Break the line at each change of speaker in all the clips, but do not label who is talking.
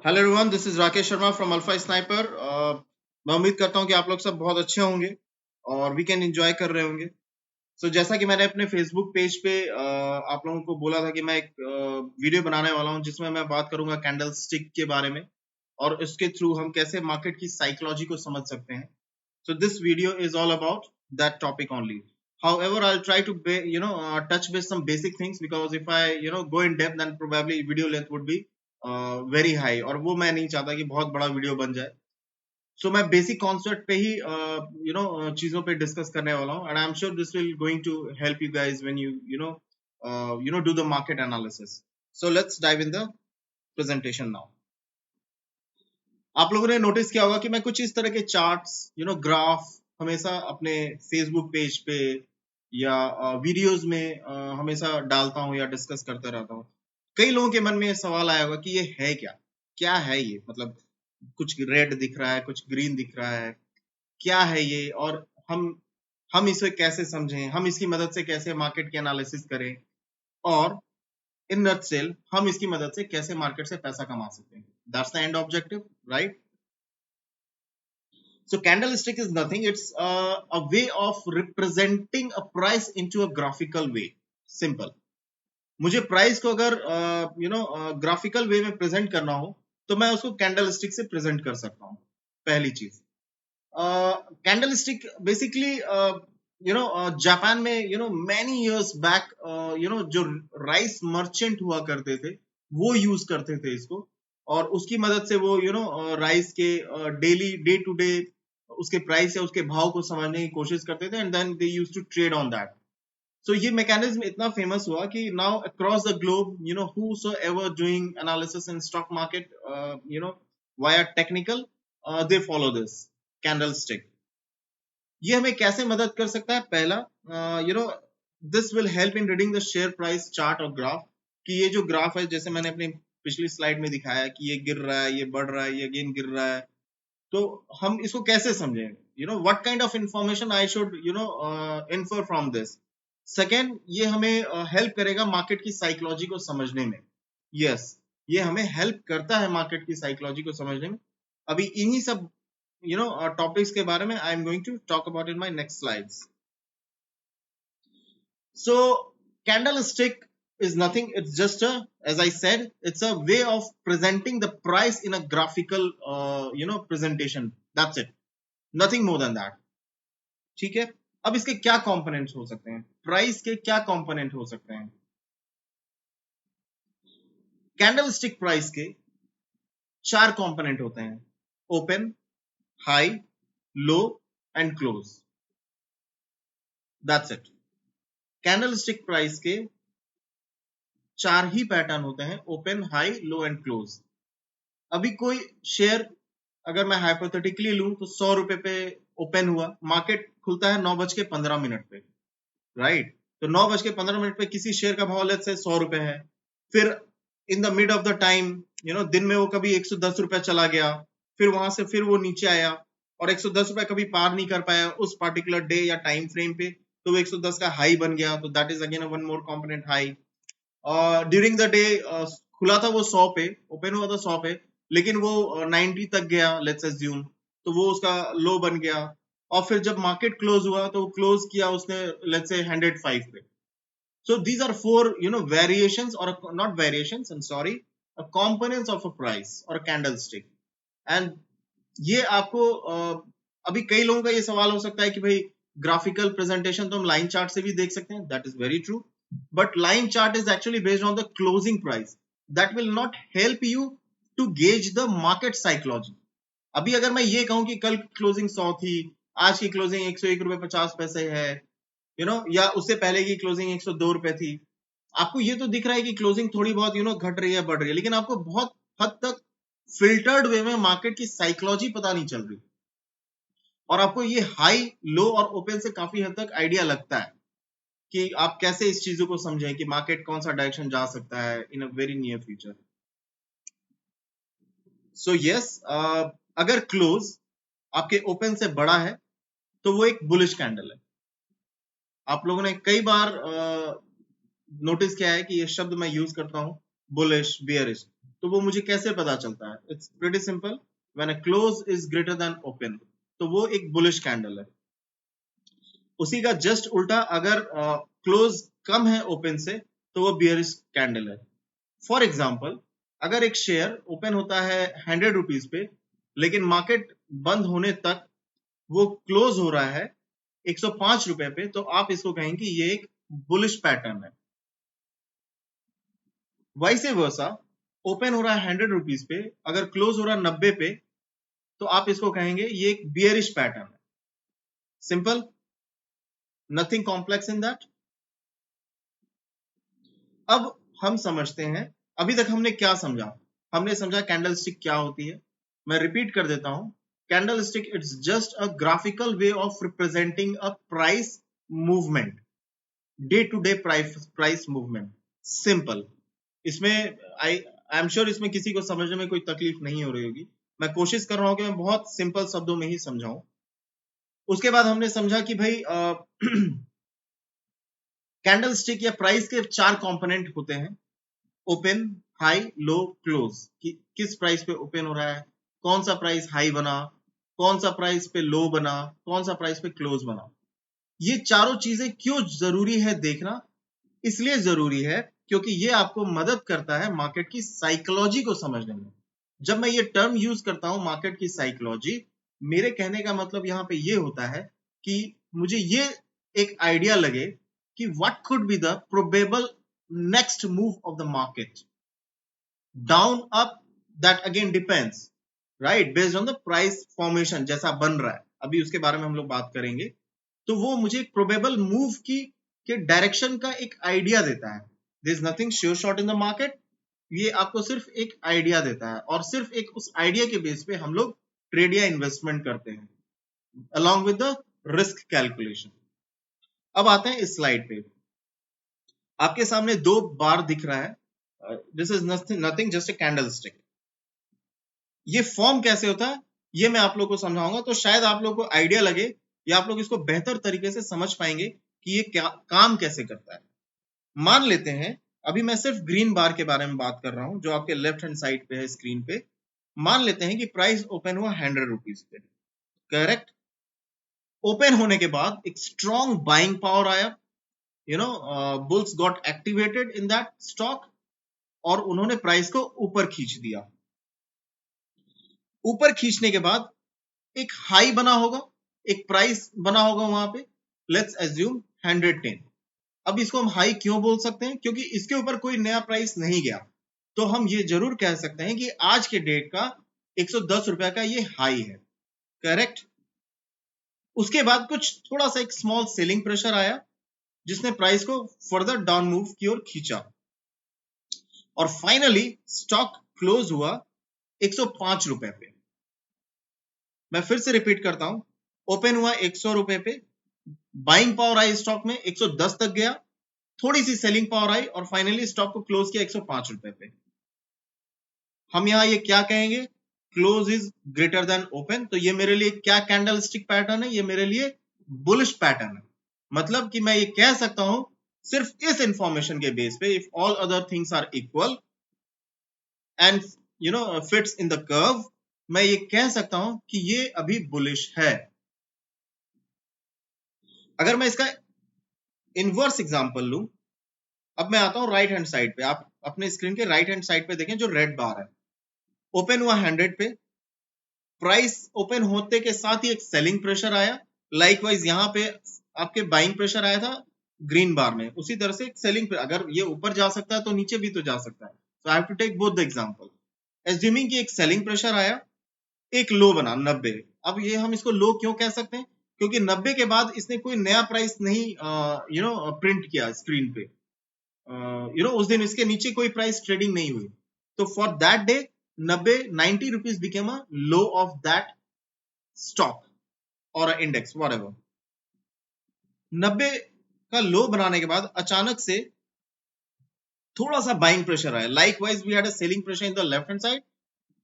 Hello everyone, this is Rakesh Sharma from alpha sniper. मैं उम्मीद करता हूं कि आप लोग सब बहुत अच्छे होंगे और वीकेंड एंजॉय कर रहे होंगे। जैसा कि मैंने अपने फेसबुक पेज पे आप लोगों को बोला था कि मैं एक वीडियो बनाने वाला हूं जिसमें मैं बात करूंगा कैंडल स्टिक के बारे में और इसके थ्रू हम कैसे मार्केट की साइकोलॉजी को समझ सकते हैं। This video is all about that topic only. However, I'll try to touch base some basic things, because if I go in depth, then probably video length would be very high, और वो मैं नहीं चाहता कि बहुत बड़ा video बन जाए. मैं बेसिक कॉन्सेप्ट पे ही चीजों पे डिस्कस करने वाला हूँ, and I am sure this will going to help you guys when you do the market analysis. Let's dive in the presentation now. आप लोगों ने नोटिस किया होगा कि मैं कुछ इस तरह के चार्ट्स, ग्राफ हमेशा अपने फेसबुक पेज पे या वीडियोस में हमेशा डालता हूँ या डिस्कस करते रहता हूँ. कई लोगों के मन में सवाल आया होगा कि ये है क्या, क्या है ये, मतलब कुछ रेड दिख रहा है, कुछ ग्रीन दिख रहा है, क्या है ये, और हम इसे कैसे समझें, हम इसकी मदद से कैसे मार्केट की एनालिसिस करें, और इन नटसेल हम इसकी मदद से कैसे मार्केट से पैसा कमा सकते हैं. That's the end objective, right? Candlestick is nothing. It's a way of representing a price into a graphical way. Simple. मुझे प्राइस को अगर ग्राफिकल वे में प्रेजेंट करना हो तो मैं उसको कैंडल स्टिक से प्रेजेंट कर सकता हूँ. पहली चीज, कैंडल स्टिक बेसिकली जापान में मैनी इयर्स बैक जो राइस मर्चेंट हुआ करते थे वो यूज करते थे इसको, और उसकी मदद से वो राइस के डेली डे टू डे उसके प्राइस या उसके भाव को समझने की कोशिश करते थे, and then they used to trade on that. ये मैकेनिज्म इतना फेमस हुआ कि now across the globe, whosoever doing analysis in stock market, via technical, they follow this candlestick. ये हमें कैसे मदद कर सकता है? पहला, this will help in reading the share price chart और ग्राफ. कि ये जो ग्राफ है, जैसे मैंने अपनी पिछली स्लाइड में दिखाया कि ये गिर रहा है, ये बढ़ रहा है, ये अगेन गिर रहा है, तो हम इसको कैसे समझें? What kind of information I should infer from this. Second, ये हमें हेल्प करेगा मार्केट की साइकोलॉजी को समझने में. यस, ये हमें हेल्प करता है मार्केट की साइकोलॉजी को समझने में. अभी इन्हीं सब टॉपिक्स के बारे में I am going to talk about in my next slides. So candlestick is nothing. It's just as I said, it's a way of presenting the price in a graphical, presentation. That's it. Nothing more than that. ठीक है. अब इसके क्या components हो सकते हैं? Price के क्या कंपोनेंट हो सकते हैं? कैंडलस्टिक प्राइस के 4 कंपोनेंट होते हैं: open, high, low and close. That's it. Candlestick price के 4 ही पैटर्न होते हैं: open, high, low and close. अभी कोई शेयर अगर मैं हाइपोथेटिकली लूं तो 100 रुपए पे ओपन हुआ, मार्केट खुलता है 9:15 पे, राइट? तो 9:15 पे किसी शेयर का भाव लेट्स से 100 रुपए है. फिर in the mid of the time, दिन में वो कभी 110 रुपए चला गया, फिर वहां से फिर वो नीचे आया और 110 रुपए कभी पार नहीं कर पाया उस पर्टिकुलर डे या टाइम फ्रेम पे, तो वो 110 का हाई बन गया. तो that is again one more component, high. During the day खुला था वो 100 पे, ओपन हुआ था 100 पे, लेकिन वो 90 तक गया लेट्स अज्यूम, तो वो उसका लो बन गया. और फिर जब मार्केट क्लोज हुआ तो क्लोज किया उसने लेट्स से 105 पे. So these are 4 variations, or not variations, I'm sorry, components of a price or a candlestick. And ये आपको अभी कई लोगों का ये सवाल हो सकता है कि भाई ग्राफिकल प्रेजेंटेशन तो हम लाइन चार्ट से भी देख सकते हैं. That is very true, but line chart is actually based on the closing price. That will not help you to gauge the market psychology. अभी अगर मैं ये कहूं कि कल क्लोजिंग 100 थी, आज की क्लोजिंग 101 रुपए 50 पैसे है, या उससे पहले की क्लोजिंग 102 रुपए थी, आपको ये तो दिख रहा है कि क्लोजिंग थोड़ी बहुत घट रही है, बढ़ रही है, लेकिन आपको बहुत हद तक फिल्टर्ड वे में मार्केट की साइकोलॉजी पता नहीं चल रही, और आपको ये हाई, लो और ओपन से काफी हद तक आइडिया लगता है कि आप कैसे इस चीजों को समझें कि मार्केट कौन सा डायरेक्शन जा सकता है in a very near future. So yes, अगर क्लोज आपके ओपन से बड़ा है तो वो एक बुलिश कैंडल है. आप लोगों ने कई बार नोटिस किया है कि ये शब्द मैं यूज करता हूं, बुलिश, बियरिश. तो वो मुझे कैसे पता चलता है? It's pretty simple, when a close is greater than open तो वो एक बुलिश कैंडल है। उसी का जस्ट उल्टा, अगर क्लोज कम है ओपन से तो वो बियरिश कैंडल है। फॉर एग्जाम्पल, अगर एक शेयर ओपन होता है 100 रुपीज पे, लेकिन मार्केट बंद होने तक वो क्लोज हो रहा है 105 रुपए पे, तो आप इसको कहेंगे ये एक बुलिश पैटर्न है। वैसे वर्सा, ओपन हो रहा है 100 रुपीज पे, अगर क्लोज हो रहा है 90 पे, तो आप इसको कहेंगे ये एक बियरिश पैटर्न है। Simple, nothing complex in that. अब हम समझते हैं, अभी तक हमने क्या समझा? हमने समझा कैंडलस्टिक क्या होती है। मैं रिपीट कर देता हूं, candlestick it's just a graphical way of representing a price movement, day to day price movement. Simple. इसमें आई एम श्योर इसमें किसी को समझने में कोई तकलीफ नहीं हो रही होगी। मैं कोशिश कर रहा हूं कि मैं बहुत सिंपल शब्दों में ही समझाऊं। उसके बाद हमने समझा कि भाई कैंडलस्टिक या प्राइस के 4 कंपोनेंट होते हैं, ओपन, हाई, लो, क्लोज। कि किस प्राइस पे ओपन हो रहा है, कौन सा प्राइस हाई बना, कौन सा प्राइस पे लो बना, कौन सा प्राइस पे क्लोज बना। ये चारों चीजें क्यों जरूरी है देखना? इसलिए जरूरी है क्योंकि ये आपको मदद करता है मार्केट की साइकोलॉजी को समझने में। जब मैं ये टर्म यूज करता हूं मार्केट की साइकोलॉजी, मेरे कहने का मतलब यहां पे ये होता है कि मुझे ये एक आइडिया लगे कि what could be the probable next move of the market, down, up, that again depends, right, based on the price formation जैसा बन रहा है। अभी उसके बारे में हम लोग बात करेंगे। तो वो मुझे एक प्रोबेबल मूव की के डायरेक्शन का एक आइडिया देता है। There is nothing sure shot in the market. ये आपको सिर्फ एक आइडिया देता है और सिर्फ एक उस आइडिया के बेस पे हम लोग ट्रेड या इन्वेस्टमेंट करते हैं, along with the risk calculation. अब आते हैं इस स्लाइड पे। आपके सामने 2 बार दिख रहा है। This is nothing just a candlestick. ये फॉर्म कैसे होता है ये मैं आप लोग को समझाऊंगा, तो शायद आप लोग को आइडिया लगे या आप लोग इसको बेहतर तरीके से समझ पाएंगे कि ये क्या काम कैसे करता है। मान लेते हैं, अभी मैं सिर्फ ग्रीन बार के बारे में बात कर रहा हूं जो आपके लेफ्ट हैंड साइड पे है स्क्रीन पे। मान लेते हैं कि प्राइस ओपन हुआ 100 रुपीज पे, करेक्ट। ओपन होने के बाद एक स्ट्रॉन्ग बाइंग पावर आया, bulls got activated in that stock और उन्होंने प्राइस को ऊपर खींच दिया। ऊपर खींचने के बाद एक हाई बना होगा, एक प्राइस बना होगा वहां पे, लेट्स एज्यूम 110। अब इसको हम हाई क्यों बोल सकते हैं? क्योंकि इसके ऊपर कोई नया प्राइस नहीं गया। तो हम ये जरूर कह सकते हैं कि आज के डेट का 110 रुपए का ये हाई है, करेक्ट। उसके बाद कुछ थोड़ा सा एक स्मॉल सेलिंग प्रेशर आया जिसने प्राइस को फर्दर डाउन मूव की ओर खींचा और फाइनली स्टॉक क्लोज हुआ 105 रुपए पे। मैं फिर से रिपीट करता हूं, ओपन हुआ 100 रुपए पे, बाइंग पावर आई स्टॉक में 110 तक गया, थोड़ी सी सेलिंग पावर आई और फाइनली स्टॉक को क्लोज किया 105 रुपए पे। हम यहां ये क्या कहेंगे? Close is greater than open. तो ये मेरे लिए क्या कैंडलस्टिक पैटर्न है? ये मेरे लिए बुलिश पैटर्न है। मतलब कि मैं ये कह सकता हूं सिर्फ इस इंफॉर्मेशन के बेस पे, if all other things are equal and fits in the curve, मैं ये कह सकता हूं कि ये अभी बुलिश है। अगर मैं इसका इनवर्स एग्जांपल लूं, अब मैं आता हूं राइट हैंड साइड पे। आप अपने स्क्रीन के राइट हैंड साइड पे देखें जो रेड बार है। ओपन हुआ 100 पे, प्राइस ओपन होते के साथ ही एक सेलिंग प्रेशर आया, लाइकवाइज यहां पे आपके बाइंग प्रेशर आया था ग्रीन बार में, उसी तरह से एक सेलिंग, अगर ये ऊपर जा सकता है तो नीचे भी तो जा सकता है। So I have to take both the example. Assuming कि एक सेलिंग प्रेशर आया, एक लो बना 90। अब ये हम इसको लो क्यों कह सकते हैं? क्योंकि 90 के बाद इसने कोई नया प्राइस नहीं प्रिंट किया स्क्रीन पे। उस दिन इसके नीचे कोई प्राइस ट्रेडिंग नहीं हुई। तो for that day 90 rupees became a low of that stock और इंडेक्स व्हाटएवर। 90 का लो बनाने के बाद अचानक से थोड़ा सा बाइंग प्रेशर आया, likewise we had a selling pressure in the left hand side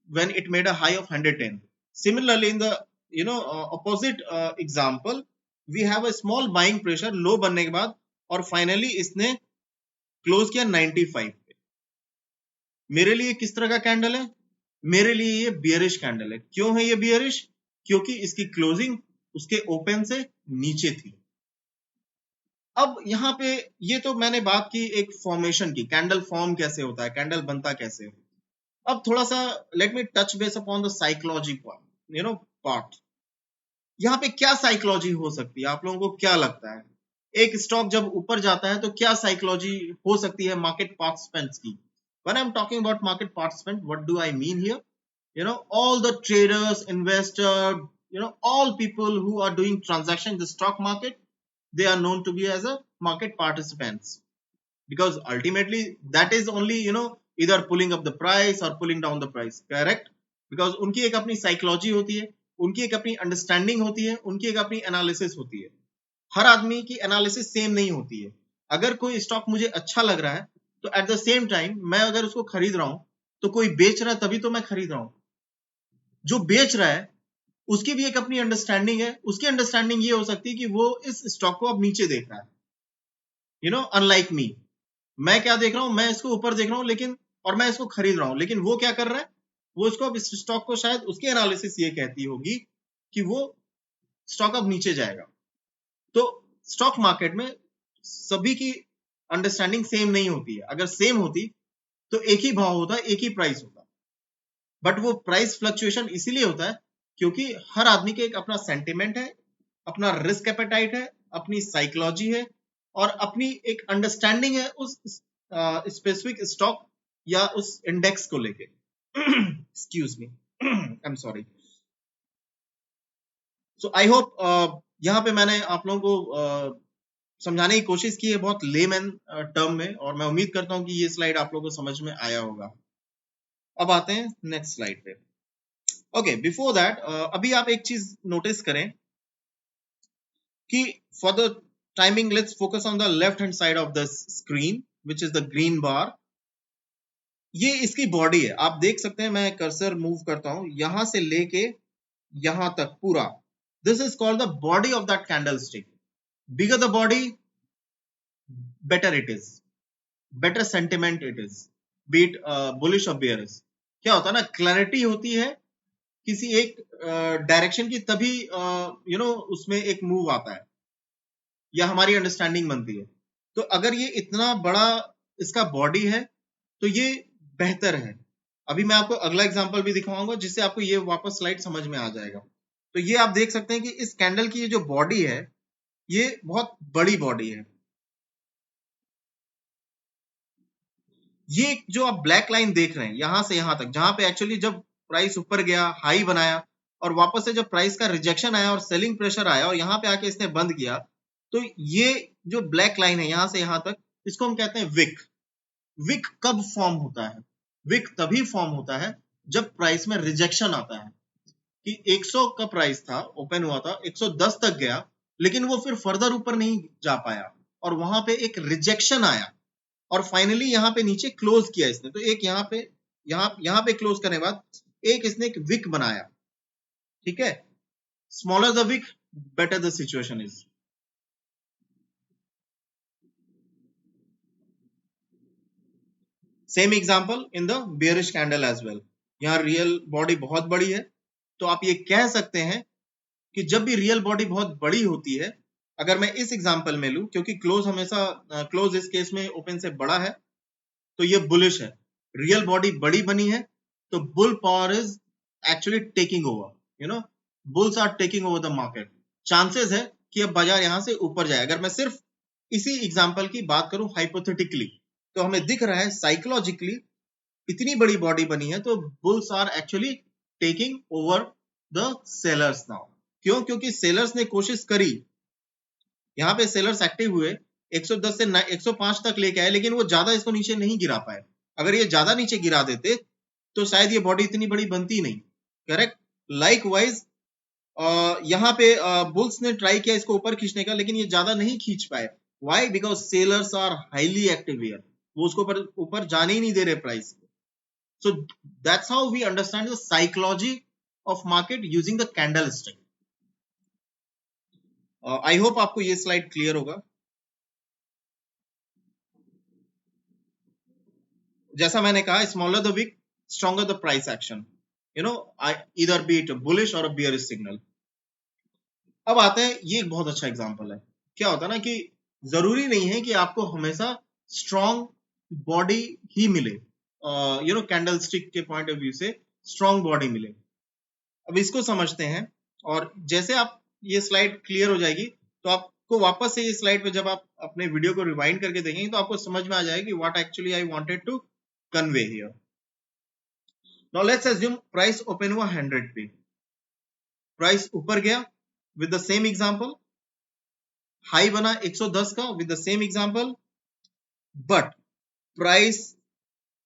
when it made a high of 110. Similarly, in the opposite example, we have a small buying pressure low बनने के बाद और finally इसने close किया 95 पे। मेरे लिए किस तरह का कैंडल है? मेरे लिए ये बियरिश कैंडल है। क्यों है ये बियरिश? क्योंकि इसकी क्लोजिंग उसके ओपन से नीचे थी। अब यहाँ पे ये तो मैंने बात की एक फॉर्मेशन की, कैंडल फॉर्म कैसे होता है, कैंडल बनता कैसे है। अब थोड़ा सा let me touch base upon the psychology part. यहाँ पे क्या साइकोलॉजी हो सकती है, आप लोगों को क्या लगता है? एक स्टॉक जब ऊपर जाता है तो क्या साइकोलॉजी हो सकती है मार्केट पार्टिसिपेंट्स की? When I'm talking about market participant, what do I mean here? All the traders, investors, all people who are doing transaction in the stock market, they are known to be as a market participants, because ultimately that is only either pulling up the price or pulling down the price, correct? Because उनकी एक अपनी psychology होती है, उनकी एक अपनी understanding होती है, उनकी एक अपनी एनालिसिस होती है। हर आदमी की एनालिसिस सेम नहीं होती है। अगर कोई स्टॉक मुझे अच्छा लग रहा है तो एट द सेम टाइम मैं अगर उसको खरीद रहा हूं तो कोई बेच रहा है तभी तो मैं खरीद रहा हूं। जो बेच रहा है उसकी भी एक अपनी अंडरस्टैंडिंग है। उसकी अंडरस्टैंडिंग ये हो सकती है कि वो इस स्टॉक को अब नीचे देख रहा है, अनलाइक मी। मैं क्या देख रहा हूं, मैं इसको ऊपर देख रहा हूं, लेकिन और मैं इसको खरीद रहा हूं, लेकिन वो क्या कर रहा है, वो इसको अब इस स्टॉक को शायद उसकी एनालिसिस ये कहती होगी कि वो स्टॉक अब नीचे जाएगा। तो स्टॉक मार्केट में सभी की अंडरस्टैंडिंग सेम नहीं होती है। अगर सेम होती तो एक ही भाव होता, एक ही प्राइस होता। बट वो प्राइस फ्लक्चुएशन इसीलिए होता है क्योंकि हर आदमी के एक अपना सेंटिमेंट है, अपना रिस्क एपेटाइट है, अपनी साइकोलॉजी है और अपनी एक अंडरस्टैंडिंग है उस स्पेसिफिक स्टॉक या उस इंडेक्स को लेके। Excuse me, I am sorry. So I hope यहाँ पे मैंने आप लोगों को समझाने की कोशिश की है बहुत लेमैन टर्म में, और मैं उम्मीद करता हूं कि ये स्लाइड आप लोगों को समझ में आया होगा। अब आते हैं नेक्स्ट स्लाइड पे। ओके, बिफोर दैट अभी आप एक चीज नोटिस करें कि for the timing let's focus on the left hand side of the screen which is the green bar. ये इसकी बॉडी है, आप देख सकते हैं। मैं कर्सर मूव करता हूं यहां से लेके यहां तक पूरा। This is called the body of that candlestick. Bigger the body better it is, better sentiment it is, be it bullish or bearish. क्या होता है ना, क्लैरिटी होती है किसी एक डायरेक्शन की, तभी उसमें एक मूव आता है या हमारी अंडरस्टैंडिंग बनती है। तो अगर ये इतना बड़ा इसका बॉडी है तो ये बेहतर है। अभी मैं आपको अगला एग्जांपल भी दिखाऊंगा जिससे आपको ये वापस स्लाइड समझ में आ जाएगा। तो ये आप देख सकते हैं कि इस कैंडल की ये जो बॉडी है ये बहुत बड़ी बॉडी है। ये जो आप ब्लैक लाइन देख रहे हैं यहां से यहां तक, जहां पे एक्चुअली जब प्राइस ऊपर गया, हाई बनाया, और वापस से जब प्राइस का रिजेक्शन आया और सेलिंग प्रेशर आया और यहाँ पे आके इसने बंद किया, तो ये जो ब्लैक लाइन है यहां से यहां तक, इसको हम कहते हैं विक। विक कब फॉर्म होता है? विक तभी फॉर्म होता है जब प्राइस में रिजेक्शन आता है कि 100 का प्राइस था, ओपन हुआ था, 110 तक गया, लेकिन वो फिर फर्दर ऊपर नहीं जा पाया और वहां पे एक रिजेक्शन आया और फाइनली यहाँ पे नीचे क्लोज किया इसने। तो एक यहाँ पे क्लोज करने के बाद एक इसने एक विक बनाया, ठीक है। Smaller the wick better the situation is. Same example in the bearish candle as well. यहाँ रियल बॉडी बहुत बड़ी है, तो आप ये कह सकते हैं कि जब भी रियल बॉडी बहुत बड़ी होती है, अगर मैं इस एग्जांपल में लूं, क्योंकि क्लोज हमेशा क्लोज इस केस में ओपन से बड़ा है, तो ये बुलिश है। रियल बॉडी बड़ी बनी है तो bull power is actually taking over, bulls are taking over the market. Chances है कि अब बाजार यहां से ऊपर जाए। अगर मैं सिर्फ इसी एग्जांपल की बात करूं हाइपोथेटिकली, तो हमें दिख रहा है साइकोलॉजिकली इतनी बड़ी बॉडी बनी है तो bulls are actually taking over the sellers now. क्यों? क्योंकि सेलर्स ने कोशिश करी, यहाँ पे सेलर्स एक्टिव हुए, 110 से 105 तक लेके आए, लेकिन वो ज्यादा इसको नीचे नहीं गिरा पाए। अगर ये ज्यादा नीचे गिरा देते तो शायद ये बॉडी इतनी बड़ी बनती नहीं, करेक्ट। लाइकवाइज यहाँ पे बुल्स ने ट्राई किया इसको ऊपर खींचने का, लेकिन ये ज्यादा नहीं खींच पाए। Why? Because sellers are highly active here, वो उसको ऊपर जाने ही नहीं दे रहे price. So that's how we understand the psychology of market using the candlestick. I hope आपको ये स्लाइड क्लियर होगा। जैसा मैंने कहा, smaller the wick stronger the price action, either be it bullish or bearish signal. अब आते हैं, ये एक बहुत अच्छा एग्जांपल है। क्या होता है ना कि जरूरी नहीं है कि आपको हमेशा स्ट्रॉन्ग बॉडी ही मिले, कैंडल स्टिक के पॉइंट ऑफ व्यू से स्ट्रॉन्ग बॉडी मिले। अब इसको समझते हैं, और जैसे आप ये स्लाइड क्लियर हो जाएगी तो आपको वापस से ये स्लाइड पे जब आप अपने वीडियो को रिवाइंड करके देखेंगे तो आपको समझ में आ जाएगी what actually I wanted to convey here. Now let's assume price open हुआ 100 पे, प्राइस ऊपर गया with the same example, high बना 110 का with the same example, but price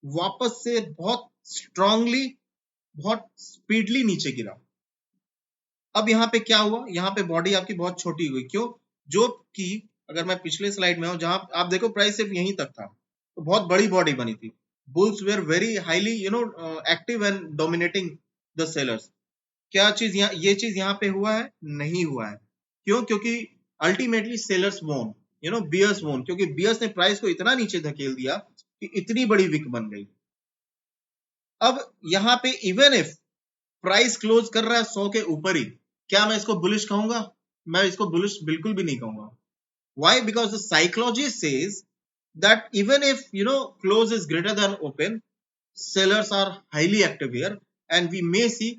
वापस से बहुत स्ट्रांगली, बहुत स्पीडली नीचे गिरा। अब यहाँ पे क्या हुआ, यहाँ पे बॉडी आपकी बहुत छोटी हुई। क्यों? जो कि अगर मैं पिछले स्लाइड में हूं जहां आप देखो प्राइस सिर्फ यहीं तक था तो बहुत बड़ी बॉडी बनी थी। Bulls were very highly active and dominating the sellers. क्या चीज यहाँ, ये चीज यहाँ पे हुआ है? नहीं हुआ है। क्यों? क्योंकि अल्टीमेटली सेलर्स वोन, बियर्स वोन, क्योंकि बियर्स ने प्राइस को इतना नीचे धकेल दिया कि इतनी बड़ी विक बन गई। अब यहाँ पे इवन इफ प्राइस क्लोज कर रहा है 100 के ऊपर ही, क्या मैं इसको बुलिश कहूंगा? मैं इसको बुलिश बिल्कुल भी नहीं कहूंगा। Why? Because the psychology says that even if close is greater than open, sellers are highly active here, and we may see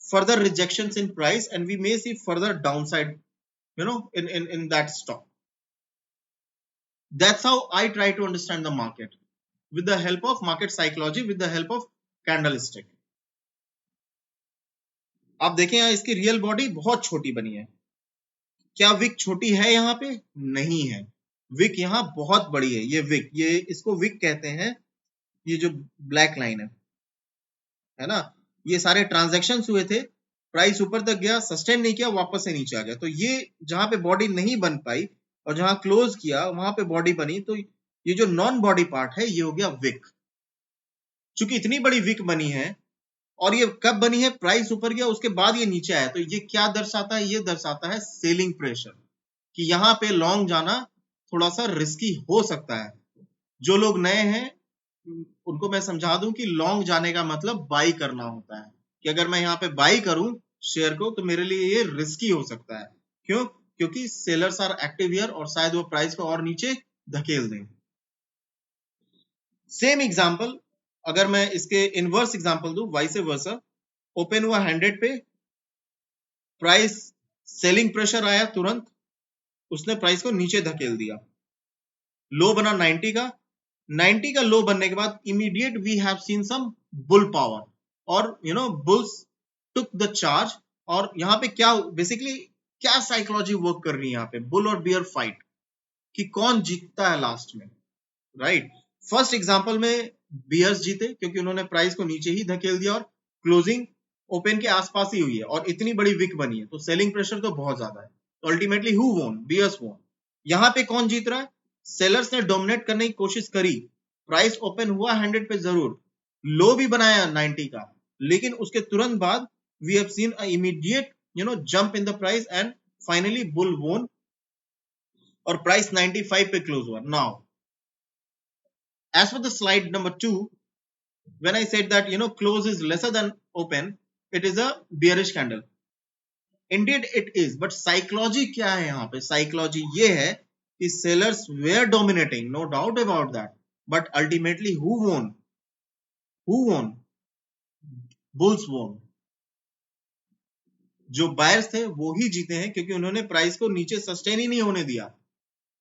further rejections in price, and we may see further downside, in that stock. That's how I try to understand the market, with the help of market psychology, with the help of candlestick. आप देखें यहाँ इसकी real body बहुत छोटी बनी है। क्या Wick छोटी है यहाँ पे? नहीं है, विक यहाँ बहुत बड़ी है। ये विक, ये इसको विक कहते हैं। ये जो ब्लैक लाइन है ना, ये सारे ट्रांजैक्शन हुए थे, प्राइस ऊपर तक गया, सस्टेन नहीं किया, वापस से नीचे आ गया। तो ये जहां पे बॉडी नहीं बन पाई और जहां क्लोज किया वहां पे बॉडी बनी, तो ये जो नॉन बॉडी पार्ट है ये हो गया विक। चूंकि इतनी बड़ी विक बनी है, और ये कब बनी है? प्राइस ऊपर गया उसके बाद ये नीचे आया। तो ये क्या दर्शाता है? ये दर्शाता है सेलिंग प्रेशर, कि यहाँ पे लॉन्ग जाना थोड़ा सा रिस्की हो सकता है। जो लोग नए हैं उनको मैं समझा दूं कि लॉन्ग जाने का मतलब बाई करना होता है, कि अगर मैं यहाँ पे बाई करूं शेयर को तो मेरे लिए ये रिस्की हो सकता है। क्यों? क्योंकि सेलर्स आर एक्टिव हियर और शायद वो प्राइस को और नीचे धकेल दें। सेम एग्जांपल अगर मैं इसके इनवर्स एग्जांपल दूं, वाइस वर्सा, ओपन हुआ 100 पे, प्राइस सेलिंग प्रेशर आया, तुरंत उसने प्राइस को नीचे धकेल दिया, लो बना 90 का। 90 का लो बनने के बाद immediate we have seen some bull power, और बुल्स टुक द चार्ज। और यहाँ पे क्या बेसिकली क्या साइकोलॉजी वर्क कर रही है यहाँ पे? बुल और बियर फाइट, कि कौन जीतता है लास्ट में, राइट? फर्स्ट एग्जांपल में बियर्स जीते क्योंकि उन्होंने प्राइस को नीचे ही धकेल दिया और क्लोजिंग ओपन के आसपास ही हुई है और इतनी बड़ी विक बनी है, तो सेलिंग प्रेशर तो बहुत ज्यादा है। तो अल्टीमेटली हु वोन? बियर्स वोन। यहाँ पे कौन जीत रहा है? सेलर्स ने डोमिनेट करने की कोशिश करी, प्राइस ओपन हुआ 100 पे जरूर, लो भी बनाया 90 का, लेकिन उसके तुरंत बाद we have seen a immediate jump in the price and finally bull won और प्राइस 95 पे क्लोज हुआ। Now as for the slide number 2, when I said that close is lesser than open, it is a bearish candle. Indeed it is, but psychology क्या है यहाँ पे? psychology ये है कि sellers were dominating, no doubt about that, but ultimately who won? Bulls won. जो buyers थे वो ही जीते हैं क्योंकि उन्होंने प्राइस को नीचे सस्टेन ही नहीं होने दिया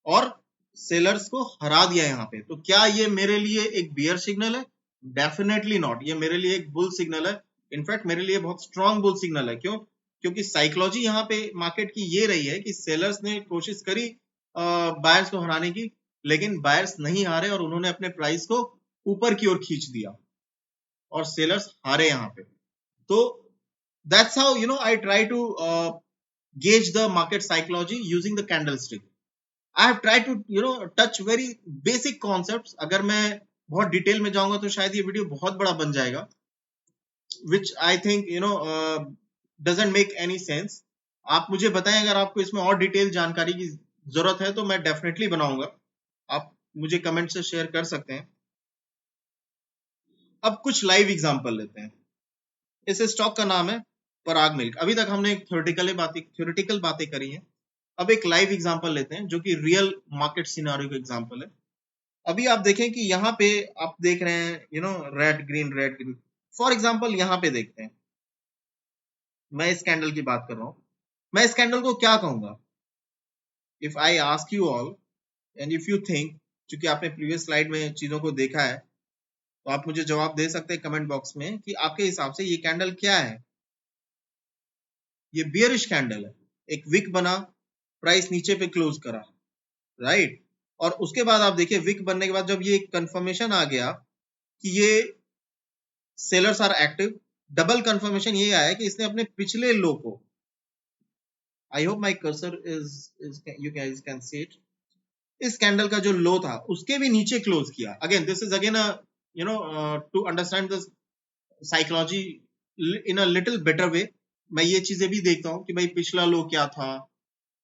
और सेलर्स को हरा दिया यहाँ पे। तो क्या ये मेरे लिए एक बियर सिग्नल है? डेफिनेटली नॉट, ये मेरे लिए एक बुल सिग्नल है। इनफैक्ट मेरे लिए बहुत स्ट्रॉन्ग बुल सिग्नल है। क्यों? क्योंकि साइकोलॉजी यहाँ पे मार्केट की ये रही है कि सेलर्स ने कोशिश करी बायर्स को हराने की, लेकिन बायर्स नहीं हारे और उन्होंने अपने प्राइस को ऊपर की ओर खींच दिया और सेलर्स हारे यहाँ पे। तो that's how I try to gauge the market psychology using the candlestick. I have tried to touch very basic concepts. अगर मैं बहुत डिटेल में जाऊंगा तो शायद ये वीडियो बहुत बड़ा बन जाएगा, which I think doesn't make any sense. आप मुझे बताएं अगर आपको इसमें और डिटेल जानकारी की जरूरत है तो मैं डेफिनेटली बनाऊंगा। आप मुझे कमेंट से शेयर कर सकते हैं। अब कुछ लाइव एग्जांपल लेते हैं। इस स्टॉक का नाम है पराग मिल्क। अभी तक हमने थ्योरेटिकल बातें करी हैं। अब एक लाइव एग्जांपल लेते हैं जो कि रियल मार्केट सिनेरियो का एग्जांपल है। अभी आप देखें कि यहाँ पे आप देख रहे हैं रेड ग्रीन। फॉर एग्जांपल यहाँ पे देखते हैं, मैं इस कैंडल की बात कर रहा हूं। मैं इस कैंडल को क्या कहूंगा? If I ask you all and if you think, क्योंकि आपने प्रीवियस स्लाइड में चीजों को देखा है, तो आप मुझे जवाब दे सकते हैं कमेंट बॉक्स में कि आपके हिसाब से ये कैंडल क्या है। ये बियरिश कैंडल है, एक विक बना, प्राइस नीचे पे क्लोज करा, राइट। और उसके बाद आप देखिए विक बनने के बाद जब ये कंफर्मेशन आ गया कि ये sellers are active, double confirmation ये आया कि इसने अपने पिछले लो को, I hope my cursor is you guys can see it, इस कैंडल का जो लो था उसके भी नीचे क्लोज किया। Again this is again to understand the psychology in a little better way. मैं ये चीजें भी देखता हूँ कि भाई पिछला लो क्या था,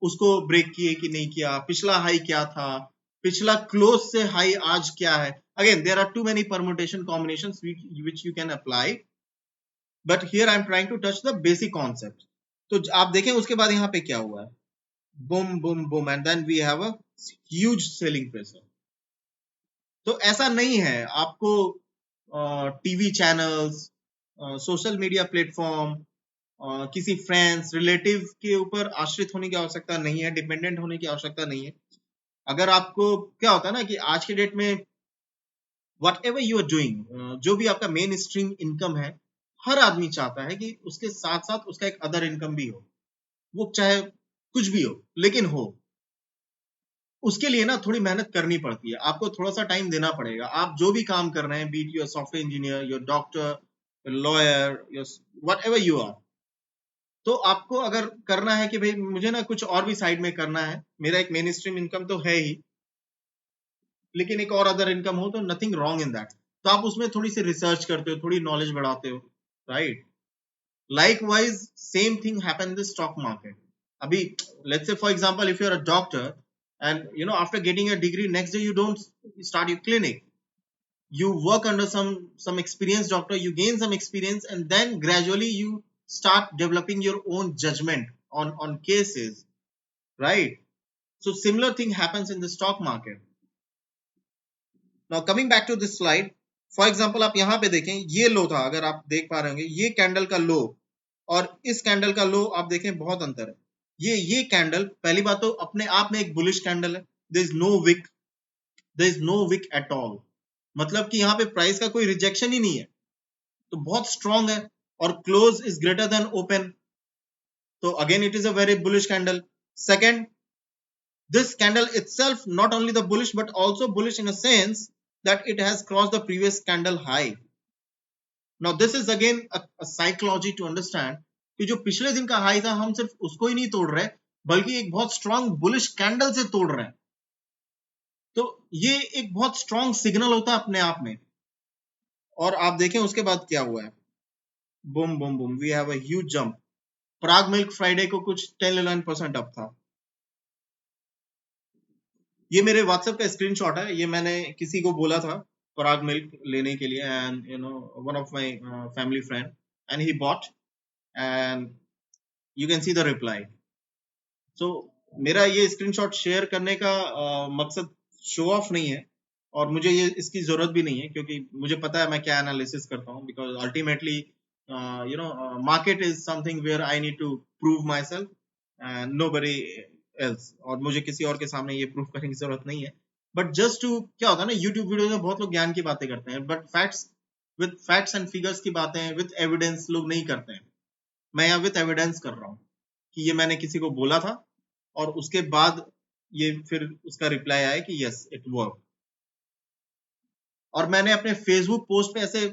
उसको ब्रेक किए कि नहीं किया, पिछला हाई क्या था, पिछला क्लोज से हाई आज क्या है। Again there are too many permutation combinations which you can apply, but here I am trying to touch the basic concept. तो आप देखें उसके बाद यहाँ पे क्या हुआ है, boom boom boom, and then we have a huge selling pressure. तो ऐसा नहीं है आपको TV channels, social media platform, किसी फ्रेंड्स रिलेटिव के ऊपर आश्रित होने की आवश्यकता नहीं है, डिपेंडेंट होने की आवश्यकता नहीं है। अगर आपको क्या होता है ना कि आज के डेट में whatever you are doing, जो भी आपका मेन स्ट्रीम इनकम है, हर आदमी चाहता है कि उसके साथ साथ उसका एक अदर इनकम भी हो, वो चाहे कुछ भी हो लेकिन हो। उसके लिए ना थोड़ी मेहनत करनी पड़ती है, आपको थोड़ा सा टाइम देना पड़ेगा। आप जो भी काम कर रहे हैं, be it your software engineer, your doctor, lawyer, whatever you are, तो आपको अगर करना है कि भाई मुझे ना कुछ और भी साइड में करना है, मेरा एक मेन स्ट्रीम इनकम तो है ही लेकिन एक और अदर इनकम हो, तो नथिंग रॉन्ग इन दैट। तो आप उसमें थोड़ी सी रिसर्च करते हो, थोड़ी नॉलेज बढ़ाते हो, right. Likewise same thing happen in the stock market. अभी let's say for example if you are a doctor and after getting a degree, next day you don't start your clinic, you work under some experienced doctor, you gain some experience, and then gradually you start developing your own judgment on cases, right? So similar thing happens in the stock market. Now coming back to this slide, for example आप यहाँ पे देखें, ये लो था, अगर आप देख पा रहे होंगे, ये कैंडल का लो और इस कैंडल का लो आप देखें बहुत अंतर है। ये कैंडल पहली बात तो अपने आप में एक बुलिश कैंडल है, there is no wick at all, मतलब कि यहाँ पे प्राइस का कोई रिजेक्शन ही नहीं है, तो बहुत स्ट्रॉन्ग है, और close is greater than open, तो again it is a very bullish candle. Second, this candle itself not only the bullish but also bullish in a sense that it has crossed the previous candle high. Now this is again a psychology to understand कि जो पिछले दिन का high था हम सिर्फ उसको ही नहीं तोड़ रहे बल्कि एक बहुत स्ट्रॉन्ग बुलिश कैंडल से तोड़ रहे हैं। तो ये एक बहुत स्ट्रॉन्ग सिग्नल होता है अपने आप में। और आप देखें उसके बाद क्या हुआ है, boom boom boom, we have a huge jump. Parag milk Friday को कुछ 10-11% अप था। ये मेरे व्हाट्सएप का स्क्रीनशॉट है, ये मैंने किसी को बोला था पराग मिल्क लेने के लिए, and one of my family friend, and he bought, and you can see the reply. So मेरा ये स्क्रीनशॉट शेयर करने का मकसद शो ऑफ नहीं है, और मुझे ये इसकी जरूरत भी नहीं है, क्योंकि मुझे पता है मैं क्या एनालिसिस करता हूँ, because ultimately market is something where I need to prove myself and nobody else, और मुझे किसी और के सामने ये प्रूव करने की जरूरत नहीं है। बट जस्ट टू, क्या होता है ना, यूट्यूब वीडियो में बहुत लोग ज्ञान की बातें करते हैं, बट फैक्ट्स एंड फिगर्स की बातें विद एविडेंस लोग नहीं करते हैं। मैं यहाँ विद एविडेंस कर रहा हूँ कि ये मैंने किसी को बोला था, और उसके बाद ये फिर उसका रिप्लाई आया कि यस इट वर्क। और मैंने अपने फेसबुक पोस्ट पे ऐसे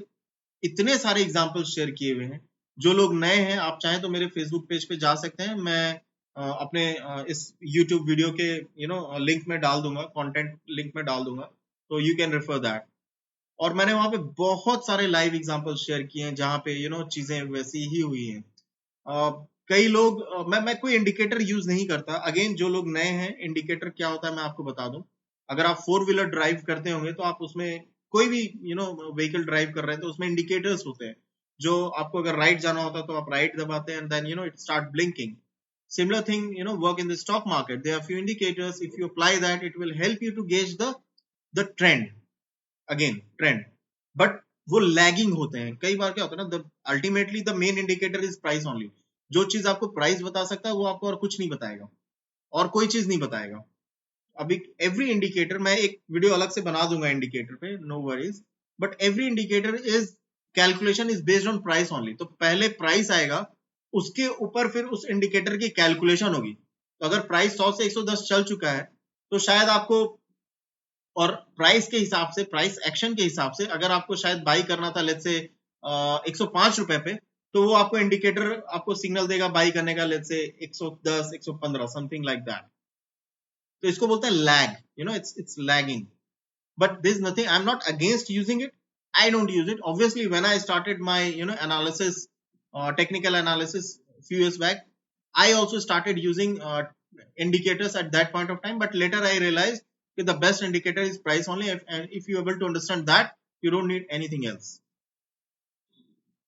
इतने सारे एग्जाम्पल्स शेयर किए हुए हैं। जो लोग नए हैं, आप चाहें तो मेरे फेसबुक पेज पे जा सकते हैं, मैं अपने इस यूट्यूब वीडियो के लिंक में डाल दूंगा, कंटेंट लिंक में डाल दूंगा, तो यू कैन रेफर दैट। और मैंने वहां पे बहुत सारे लाइव एग्जाम्पल्स शेयर किए हैं जहाँ पे चीजें वैसी ही हुई हैं। कई लोग, मैं कोई इंडिकेटर यूज नहीं करता। अगेन जो लोग नए हैं, इंडिकेटर क्या होता है मैं आपको बता दूं। अगर आप 4 व्हीलर ड्राइव करते होंगे तो आप उसमें कोई भी व्हीकल ड्राइव कर रहे हैं तो उसमें इंडिकेटर्स होते हैं, जो आपको अगर राइट जाना होता है तो आप राइट दबाते हैं, and then it start blinking. Similar thing, work in the stock market. There are few indicators. If you apply that, it will help you to gauge the trend. Again, trend. But वो lagging होते हैं. कई बार क्या होता है ना, ultimately the main indicator is price only. जो चीज आपको प्राइस बता सकता है वो आपको और कुछ नहीं बताएगा, और कोई चीज नहीं बताएगा. अभी एवरी इंडिकेटर, मैं एक वीडियो अलग से बना दूंगा इंडिकेटर पे, no worries, but every indicator is calculation is based on price only. तो पहले प्राइस आएगा, उसके ऊपर फिर उस इंडिकेटर की कैलकुलेशन होगी. तो अगर प्राइस 100 से 110 चल चुका है तो शायद आपको, और प्राइस के हिसाब से, प्राइस एक्शन के हिसाब से, अगर आपको शायद बाई करना था लेट्स से 105 रुपए पे, तो वो आपको इंडिकेटर आपको सिग्नल देगा बाई करने का let's say 110, 115, something like that. तो इसको बोलते हैं lag, it's lagging. But this nothing, I am not against using it, I don't use it. Obviously when I started my analysis, technical analysis few years back, I also started using indicators at that point of time, but later I realized that the best indicator is price only, and if you are able to understand that, you don't need anything else.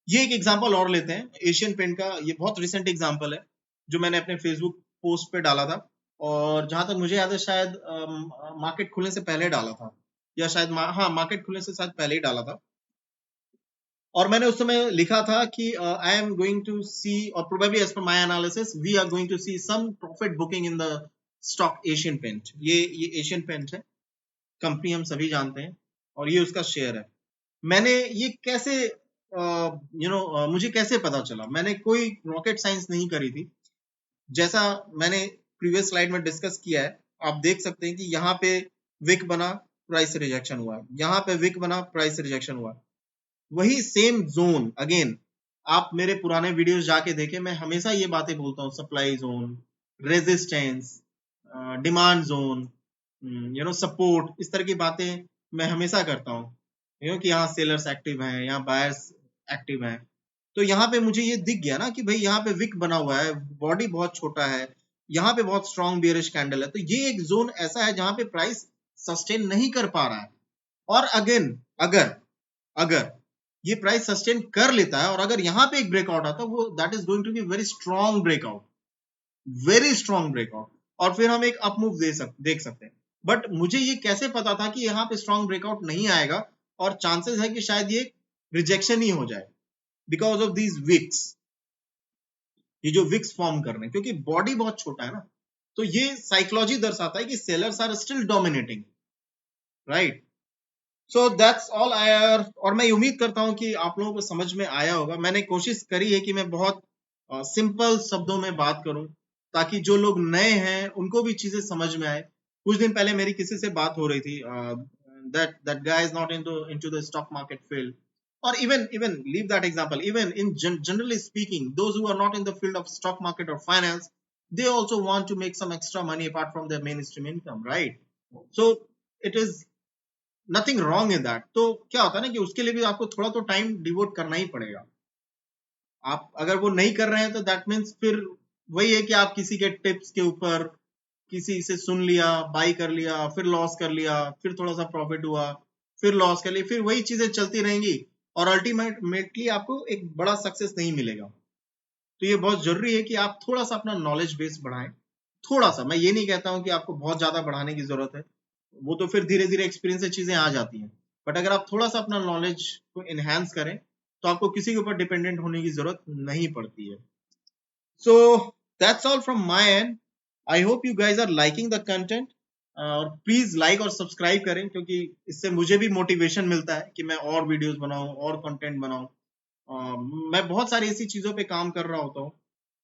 ये एक example और लेते हैं Asian paint का. ये बहुत recent example है जो मैंने अपने फेसबुक पोस्ट पे डाला था, और जहां तक मुझे याद है शायद मार्केट खुलने से पहले डाला था, या शायद हाँ मार्केट खुलने से शायद पहले ही डाला था. और मैंने उस समय लिखा था कि I am going to see, और probably as per my analysis we are going to see some profit booking in the stock Asian paint. ये एशियन पेंट है, कंपनी हम सभी जानते हैं, और ये उसका शेयर है. मैंने ये कैसे मुझे कैसे पता चला? मैंने कोई रॉकेट साइंस नहीं करी थी. जैसा मैंने प्रीवियस स्लाइड में डिस्कस किया है, आप देख सकते हैं कि यहाँ पे विक बना, प्राइस रिजेक्शन हुआ, यहाँ पे विक बना, प्राइस रिजेक्शन हुआ. वही सेम जोन, अगेन आप मेरे पुराने वीडियोस जाके देखें, मैं हमेशा ये बातें बोलता हूँ, supply zone, resistance, demand zone, support, इस तरह की बातें मैं हमेशा करता हूँ. कि यहाँ सेलर्स एक्टिव हैं, यहाँ बायर्स एक्टिव हैं. तो यहाँ पे मुझे ये दिख गया ना कि भाई यहाँ पे विक बना हुआ है, बॉडी बहुत छोटा है, यहाँ पे बहुत स्ट्रॉन्ग बेयरिश कैंडल है. तो ये एक जोन ऐसा है जहां पे प्राइस सस्टेन नहीं कर पा रहा है. और अगेन अगर ये प्राइस सस्टेन कर लेता है, और अगर यहाँ पे एक ब्रेकआउट आता है, वो that is going to be very strong breakout, very strong breakout, और फिर हम एक अप मूव देख सकते हैं. बट मुझे ये कैसे पता था कि यहाँ पे स्ट्रॉन्ग ब्रेकआउट नहीं आएगा, और चांसेस है कि शायद ये रिजेक्शन ही हो जाए बिकॉज ऑफ दीज विक्स, ये जो विक्स फॉर्म कर रहे हैं, क्योंकि बॉडी बहुत छोटा है ना. तो ये साइकोलॉजी दर्शाता है कि sellers are still dominating, right. So that's all. और मैं उम्मीद करता हूं कि आप लोगों को समझ में आया होगा. मैंने कोशिश करी है कि मैं बहुत सिंपल शब्दों में बात करूं, ताकि जो लोग नए हैं उनको भी चीजें समझ में आए. कुछ दिन पहले मेरी किसी से बात हो रही थी, that guy is not into the stock market field, or even leave that example, even in generally speaking, those who are not in the field of stock market or finance, they also want to make some extra money apart from their mainstream income, right? So it is nothing wrong in that. तो क्या होता है ना कि उसके लिए भी आपको थोड़ा तो टाइम डिवोट करना ही पड़ेगा. आप अगर वो नहीं कर रहे हैं तो दैट मीन्स फिर वही है कि आप किसी के टिप्स के ऊपर, किसी से सुन लिया, बाई कर लिया, फिर लॉस कर लिया, फिर थोड़ा सा प्रॉफिट हुआ, फिर लॉस कर लिया, फिर वही चीजें चलती रहेंगी, और अल्टीमेटली आपको एक बड़ा सक्सेस नहीं मिलेगा. तो ये बहुत जरूरी है कि आप थोड़ा सा अपना नॉलेज बेस बढ़ाएं. थोड़ा सा, मैं ये नहीं कहता हूं कि आपको बहुत ज्यादा बढ़ाने की जरूरत है, वो तो फिर धीरे धीरे एक्सपीरियंस से चीजें आ जाती हैं. बट अगर आप थोड़ा सा अपना नॉलेज को एनहांस करें तो आपको किसी के ऊपर डिपेंडेंट होने की जरूरत नहीं पड़ती है. So that's all from my end. I hope you guys are liking the content, और प्लीज लाइक और सब्सक्राइब करें, क्योंकि इससे मुझे भी मोटिवेशन मिलता है कि मैं और वीडियोस बनाऊं और कंटेंट बनाऊं. मैं बहुत सारी ऐसी चीजों पे काम कर रहा होता हूँ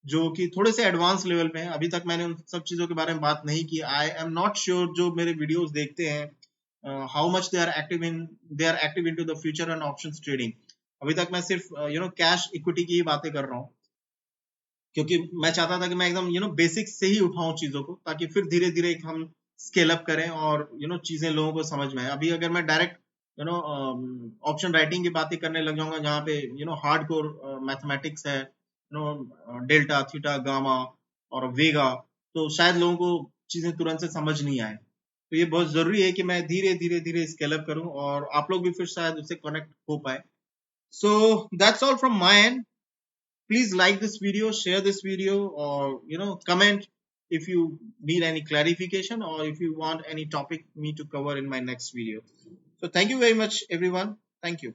जो कि थोड़े से एडवांस लेवल पे हैं. अभी तक मैंने उन सब चीजों के बारे में बात नहीं की. आई एम नॉट श्योर जो मेरे वीडियोस देखते हैं how much they are active into the future and options trading. अभी तक मैं सिर्फ कैश इक्विटी की ही बातें कर रहा हूँ, क्योंकि मैं चाहता था कि मैं एकदम बेसिक्स से ही उठाऊं चीजों को, ताकि फिर धीरे धीरे हम स्केल अप करें और चीजें लोगों को समझ में आए. अभी अगर मैं डायरेक्ट ऑप्शन राइटिंग की बातें करने लग जाऊंगा, जहाँ पे हार्डकोर मैथमेटिक्स है, डेल्टा, थीटा, गामा और वेगा, तो शायद लोगों को चीजें तुरंत से समझ नहीं आए. तो ये बहुत जरूरी है कि मैं धीरे धीरे धीरे स्केल अप करूं और आप लोग भी फिर शायद उससे कनेक्ट हो पाए. So that's all from my end. Please like this video, share this video, or comment if you need any clarification or if you want any topic me to cover in my next video. So thank you very much everyone. Thank you.